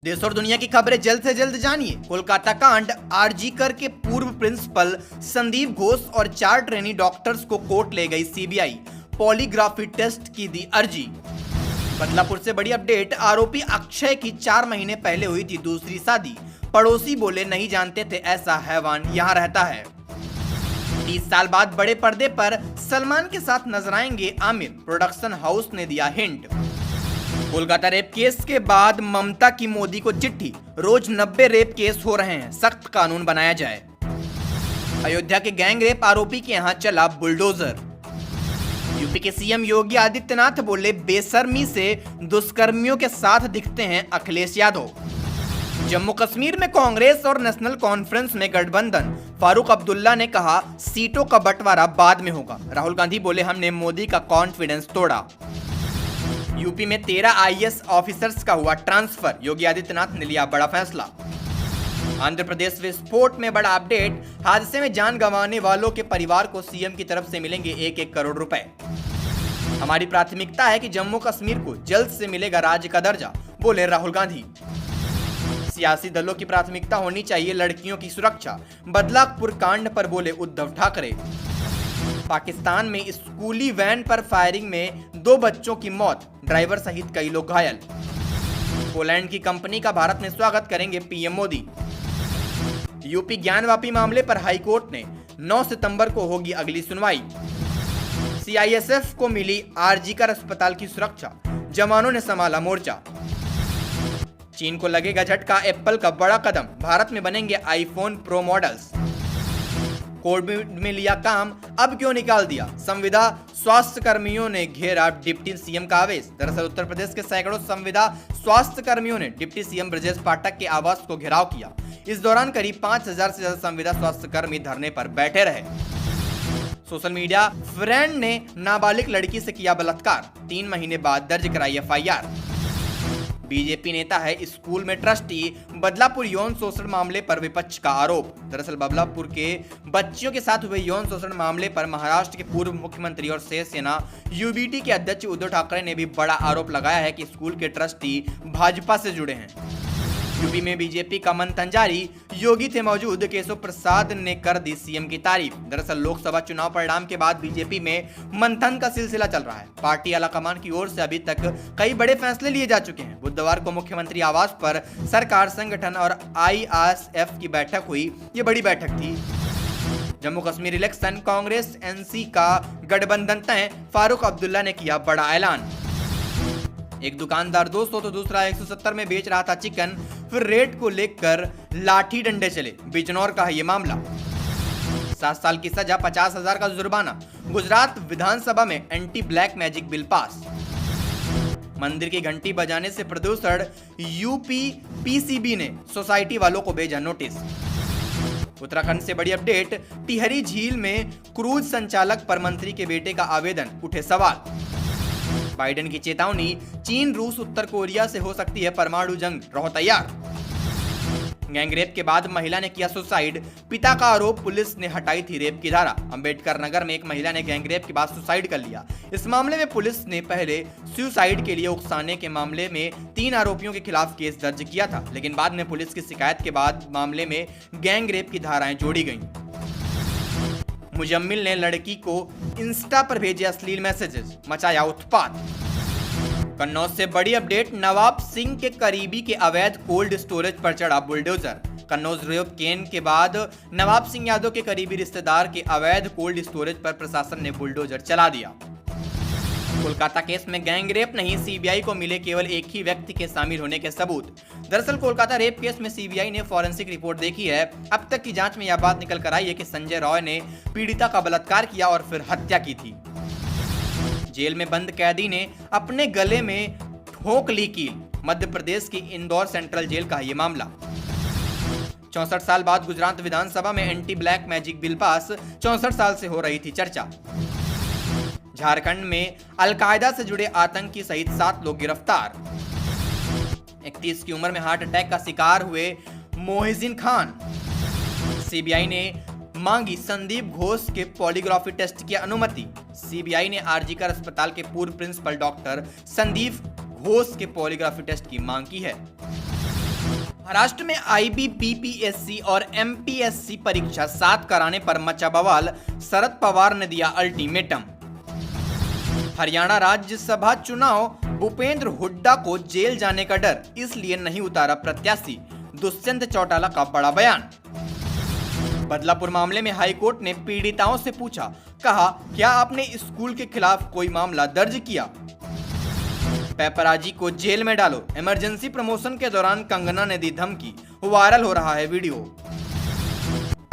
देश और दुनिया की खबरें जल्द से जल्द जानिए। कोलकाता कांड, आरजीकर के पूर्व प्रिंसिपल संदीप घोष और 4 ट्रेनी डॉक्टर्स को कोर्ट ले गई सीबीआई। पॉलीग्राफी टेस्ट की दी अर्जी। बदलापुर से बड़ी अपडेट, आरोपी अक्षय की 4 महीने पहले हुई थी दूसरी शादी। पड़ोसी बोले नहीं जानते थे ऐसा हैवान यहाँ रहता है। 30 साल बाद बड़े पर्दे पर सलमान के साथ नजर आएंगे आमिर, प्रोडक्शन हाउस ने दिया हिंट। कोलकाता रेप केस के बाद ममता की मोदी को चिट्ठी, रोज 90 रेप केस हो रहे हैं, सख्त कानून बनाया जाए। अयोध्या के गैंग रेप आरोपी के यहां चला बुलडोजर। यूपी के सीएम योगी आदित्यनाथ बोले बेशर्मी से दुष्कर्मियों के साथ दिखते हैं अखिलेश यादव। जम्मू कश्मीर में कांग्रेस और नेशनल कॉन्फ्रेंस में गठबंधन, फारूक अब्दुल्ला ने कहा सीटों का बंटवारा बाद में होगा। राहुल गांधी बोले हमने मोदी का कॉन्फिडेंस तोड़ा। यूपी में 13 आईएएस ऑफिसर्स का हुआ ट्रांसफर, योगी आदित्यनाथ ने लिया बड़ा फैसला। आंध्र प्रदेश विस्फोट में बड़ा अपडेट, हादसे में जान गंवाने वालों के परिवार को सीएम की तरफ से मिलेंगे 1-1 करोड़ रुपए। हमारी प्राथमिकता है कि जम्मू कश्मीर को जल्द से मिलेगा राज्य का दर्जा, बोले राहुल गांधी। सियासी दलों की प्राथमिकता होनी चाहिए लड़कियों की सुरक्षा, बदलापुर कांड पर बोले उद्धव ठाकरे। पाकिस्तान में स्कूली वैन पर फायरिंग में 2 बच्चों की मौत, ड्राइवर सहित कई लोग घायल। पोलैंड की कंपनी का भारत में स्वागत करेंगे पीएम मोदी। यूपी ज्ञानवापी मामले पर हाईकोर्ट ने 9 सितंबर को होगी अगली सुनवाई। सीआईएसएफ को मिली आरजीकर अस्पताल की सुरक्षा, जवानों ने संभाला मोर्चा। चीन को लगेगा झटका, एप्पल का बड़ा कदम, भारत में बनेंगे आईफोन प्रो मॉडल्स। कोविड में लिया काम, अब क्यों निकाल दिया, संविदा स्वास्थ्य कर्मियों ने घेरा डिप्टी सीएम का आवेश। दरअसल उत्तर प्रदेश के सैकड़ों संविदा स्वास्थ्य कर्मियों ने डिप्टी सीएम ब्रजेश पाठक के आवास को घेराव किया। इस दौरान करीब 5000 से ज्यादा संविदा स्वास्थ्य कर्मी धरने पर बैठे रहे। सोशल मीडिया फ्रेंड ने नाबालिग लड़की से किया बलात्कार, 3 महीने बाद दर्ज कराई एफआईआर। बीजेपी नेता है स्कूल में ट्रस्टी, बदलापुर यौन शोषण मामले पर विपक्ष का आरोप। दरअसल बदलापुर के बच्चियों के साथ हुए यौन शोषण मामले पर महाराष्ट्र के पूर्व मुख्यमंत्री और शिवसेना यूबीटी के अध्यक्ष उद्धव ठाकरे ने भी बड़ा आरोप लगाया है कि स्कूल के ट्रस्टी भाजपा से जुड़े हैं। यूपी में बीजेपी का मंथन जारी, योगी थे मौजूद, केशव प्रसाद ने कर दी सीएम की तारीफ। दरअसल लोकसभा चुनाव परिणाम के बाद बीजेपी में मंथन का सिलसिला चल रहा है। पार्टी आलाकमान की ओर से अभी तक कई बड़े फैसले लिए जा चुके हैं। बुधवार को मुख्यमंत्री आवास पर सरकार, संगठन और आईआरएफ की बैठक हुई। ये बड़ी बैठक थी। जम्मू कश्मीर इलेक्शन, कांग्रेस एनसी का गठबंधन तय, फारूक अब्दुल्ला ने किया बड़ा ऐलान। एक दुकानदार 200 तो दूसरा 170 में बेच रहा था चिकन, फिर रेट को लेकर लाठी डंडे चले, बिजनौर का है ये मामला। 7 साल की सजा, 50,000 का जुर्माना। गुजरात विधानसभा में anti black magic bill pass. मंदिर की घंटी बजाने से प्रदूषण, यूपी पीसीबी ने सोसाइटी वालों को भेजा नोटिस। उत्तराखंड से बड़ी अपडेट, टिहरी झील में क्रूज संचालक पर मंत्री के बेटे का आवेदन, उठे सवाल। बाइडेन की चेतावनी, चीन रूस उत्तर कोरिया से हो सकती है परमाणु जंग, रहो तैयार। गैंगरेप के बाद महिला ने किया सुसाइड, पिता का आरोप, पुलिस ने हटाई थी रेप की धारा। अंबेडकर नगर में एक महिला ने गैंगरेप के बाद सुसाइड कर लिया। इस मामले में पुलिस ने पहले सुसाइड के लिए उकसाने के मामले में 3 आरोपियों के खिलाफ केस दर्ज किया था, लेकिन बाद में पुलिस की शिकायत के बाद मामले में गैंगरेप की धाराएं जोड़ी गईं। मुजम्मिल ने लड़की को इंस्टा पर भेजे अश्लील मैसेजेस, मचाया उत्पात। कन्नौज से बड़ी अपडेट, नवाब सिंह के करीबी के अवैध कोल्ड स्टोरेज पर चढ़ा बुलडोजर। कन्नौज रेप केन के बाद नवाब सिंह यादव के करीबी रिश्तेदार के अवैध कोल्ड स्टोरेज पर प्रशासन ने बुलडोजर चला दिया। कोलकाता केस में गैंगरेप नहीं, सीबीआई को मिले केवल एक ही व्यक्ति के शामिल होने के सबूत। दरअसल कोलकाता रेप केस में सीबीआई ने फॉरेंसिक रिपोर्ट देखी है। अब तक की जांच में यह बात निकल कर आई है कि संजय रॉय ने पीड़िता का बलात्कार किया और फिर हत्या की थी। जेल में बंद कैदी ने अपने गले में ठोक ली कील, मध्य प्रदेश की इंदौर सेंट्रल जेल का ये मामला। 64 साल बाद गुजरात विधानसभा में anti black magic bill pass, 64 साल से हो रही थी चर्चा। झारखंड में अलकायदा से जुड़े आतंकी सहित 7 लोग गिरफ्तार। 31 की उम्र में हार्ट अटैक का शिकार हुए मोहिजिन खान। सीबीआई ने मांगी संदीप घोष के पॉलीग्राफी टेस्ट की अनुमति। सीबीआई ने आरजीकर अस्पताल के पूर्व प्रिंसिपल डॉक्टर संदीप घोष के पॉलीग्राफी टेस्ट की मांग की है। महाराष्ट्र में IB-BPSC और MPSC परीक्षा 7 कराने पर मचा बवाल, शरद पवार ने दिया अल्टीमेटम। हरियाणा राज्यसभा चुनाव, भूपेंद्र हुड्डा को जेल जाने का डर, इसलिए नहीं उतारा प्रत्याशी, दुष्यंत चौटाला का बड़ा बयान। बदलापुर मामले में हाईकोर्ट ने पीड़िताओं से पूछा, कहा क्या आपने स्कूल के खिलाफ कोई मामला दर्ज किया। पेपराजी को जेल में डालो, इमरजेंसी प्रमोशन के दौरान कंगना ने दी धमकी, वायरल हो रहा है वीडियो।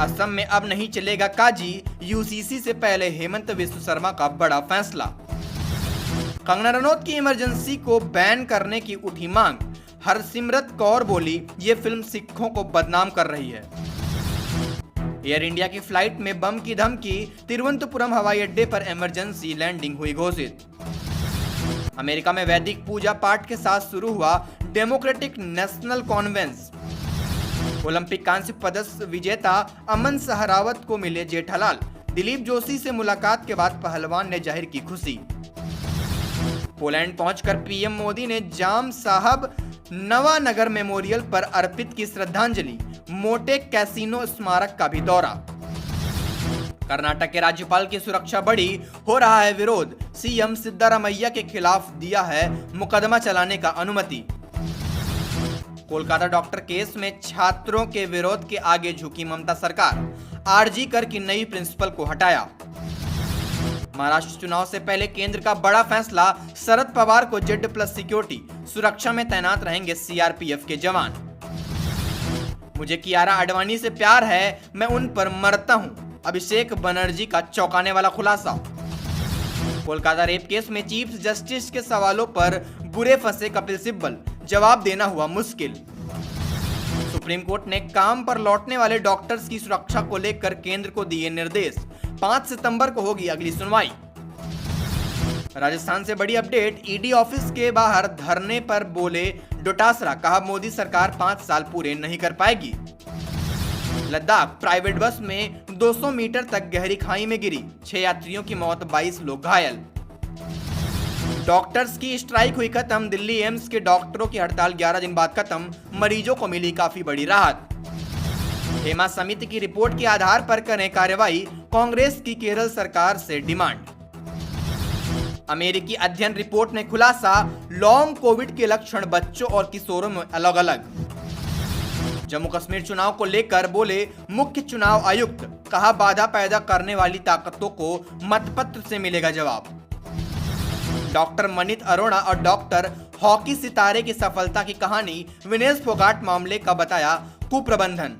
असम में अब नहीं चलेगा काजी, UCC से पहले हेमंत विश्व शर्मा का बड़ा फैसला। कंगना रनौत की इमरजेंसी को बैन करने की उठी मांग, हरसिमरत कौर बोली ये फिल्म सिखों को बदनाम कर रही है। एयर इंडिया की फ्लाइट में बम की धमकी, तिरुवनंतपुरम हवाई अड्डे पर इमरजेंसी लैंडिंग हुई घोषित। अमेरिका में वैदिक पूजा पाठ के साथ शुरू हुआ डेमोक्रेटिक नेशनल कॉन्वेंस। ओलंपिक कांस्य पदक विजेता अमन सहरावत को मिले जेठालाल, दिलीप जोशी से मुलाकात के बाद पहलवान ने जाहिर की खुशी। पोलैंड पहुंचकर पीएम मोदी ने जाम साहब नवानगर मेमोरियल पर अर्पित की श्रद्धांजलि, मोटे कैसीनो स्मारक का भी दौरा। कर्नाटक के राज्यपाल की सुरक्षा बढ़ी, हो रहा है विरोध, सीएम सिद्धारमैया के खिलाफ दिया है मुकदमा चलाने का अनुमति। कोलकाता डॉक्टर केस में छात्रों के विरोध के आगे झुकी ममता सरकार, आरजी कर की नई प्रिंसिपल को हटाया। महाराष्ट्र चुनाव से पहले केंद्र का बड़ा फैसला, शरद पवार को Z+ सिक्योरिटी, सुरक्षा में तैनात रहेंगे CRPF के जवान। मुझे कियारा आडवाणी से प्यार है, मैं उन पर मरता हूं, अभिषेक बनर्जी का चौंकाने वाला खुलासा। कोलकाता रेप केस में चीफ जस्टिस के सवालों पर बुरे फंसे कपिल सिब्बल, जवाब देना हुआ मुश्किल। सुप्रीम कोर्ट ने काम पर लौटने वाले डॉक्टर्स की सुरक्षा को लेकर केंद्र को दिए निर्देश, 5 सितंबर को होगी अगली सुनवाई। राजस्थान से बड़ी अपडेट, ED ऑफिस के बाहर धरने पर बोले डोटासरा, कहा मोदी सरकार 5 साल पूरे नहीं कर पाएगी। लद्दाख प्राइवेट बस में 200 मीटर तक गहरी खाई में गिरी, 6 यात्रियों की मौत, 22 लोग घायल। डॉक्टर्स की स्ट्राइक हुई खत्म, दिल्ली एम्स के डॉक्टरों की हड़ताल 11 दिन बाद खत्म, मरीजों को मिली काफी बड़ी राहत। हेमा समिति की रिपोर्ट के आधार पर करें कार्रवाई, कांग्रेस की केरल सरकार से डिमांड। अमेरिकी अध्ययन रिपोर्ट ने खुलासा, लॉन्ग कोविड के लक्षण बच्चों और किशोरों में अलग अलग। जम्मू कश्मीर चुनाव को लेकर बोले मुख्य चुनाव आयुक्त, कहा बाधा पैदा करने वाली ताकतों को मतपत्र से मिलेगा जवाब। डॉक्टर मनीत अरोड़ा और डॉक्टर हॉकी सितारे की सफलता की कहानी, विनेश फोगाट मामले का बताया कुप्रबंधन।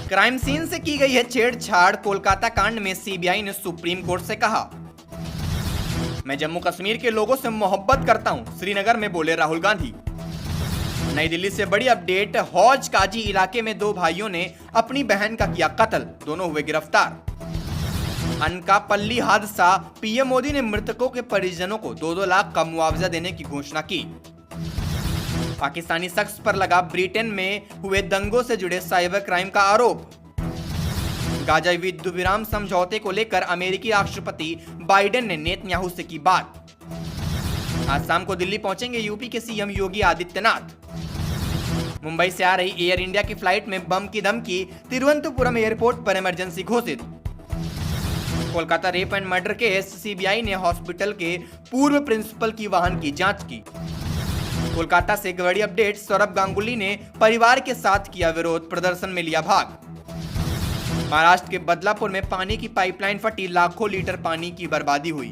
क्राइम सीन से की गई है छेड़छाड़, कोलकाता कांड में CBI ने सुप्रीम कोर्ट से कहा मैं जम्मू कश्मीर के लोगों से मोहब्बत करता हूं, श्रीनगर में बोले राहुल गांधी। नई दिल्ली से बड़ी अपडेट, हौज काजी इलाके में 2 भाइयों ने अपनी बहन का किया कत्ल, दोनों हुए गिरफ्तार। अनकापल्ली हादसा, पीएम मोदी ने मृतकों के परिजनों को 2-2 लाख का मुआवजा देने की घोषणा की। पाकिस्तानी शख्स पर लगा ब्रिटेन में हुए दंगों से जुड़े साइबर क्राइम का आरोप। गाजा युद्ध विराम समझौते को लेकर अमेरिकी राष्ट्रपति बाइडेन ने नेतन्याहू से की बात। आज शाम को दिल्ली पहुंचेंगे यूपी के सीएम योगी आदित्यनाथ। मुंबई से आ रही एयर इंडिया की फ्लाइट में बम की धमकी, तिरुवनंतपुरम एयरपोर्ट पर इमरजेंसी घोषित। Kolkata rape and murder case, CBI ने हॉस्पिटल के पूर्व प्रिंसिपल की वाहन की जांच की। कोलकाता से बड़ी अपडेट, सौरभ गांगुली ने परिवार के साथ किया विरोध, प्रदर्शन में लिया भाग। महाराष्ट्र के बदलापुर में पानी की पाइपलाइन फटी, लाखों लीटर पानी की बर्बादी हुई।